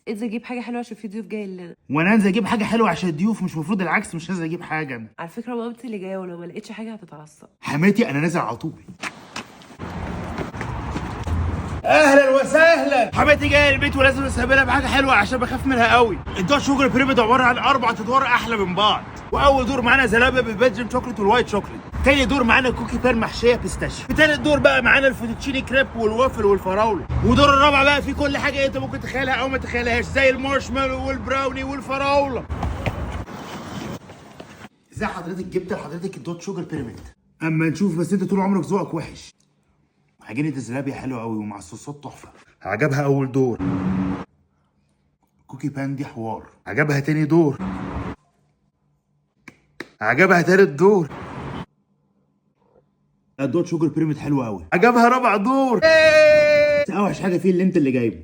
انزل اجيب حاجه حلوه عشان في ضيوف جاي لنا. وانا انزل اجيب حاجه حلوه عشان الضيوف؟ مش المفروض العكس؟ مش نازل اجيب حاجه انا. على فكره مامتي اللي جايه، ولو ما لقيتش حاجه هتتعصب. حماتي انا نازل على طول. اهلا وسهلا. حماتي جايه البيت ولازم استقبلها بحاجه حلوه عشان بخاف منها قوي. الدوت شوجر بريميد عباره عن 4 ادوار احلى من بعض. واول دور معانا زلابه بالبلجيم شوكليت والوايت شوكليت. تاني دور معانا كوكي بان محشيه بيستاشيو. في تالت دور بقى معانا الفوتوتشيني كريب والوافل والفراوله. ودور الرابع بقى فيه كل حاجه انت ممكن تخيلها او ما تخيلهاش، زي المارشميلو والبراوني والفراوله. ازاي حضرتك جبت لحضرتك الدوت شوجر بيراميد؟ اما نشوف. بس انت طول عمرك ذوقك وحش. عجينة الزلابية حلوة قوي ومع الصوصات تحفة. عجبها أول دور. كوكي بان دي حوار. عجبها تاني دور. عجبها تالت دور. الدوت شوجر بيراميد حلوة قوي. عجبها رابع دور. بس أوحش حاجة فيه اللي أنت اللي جايبه.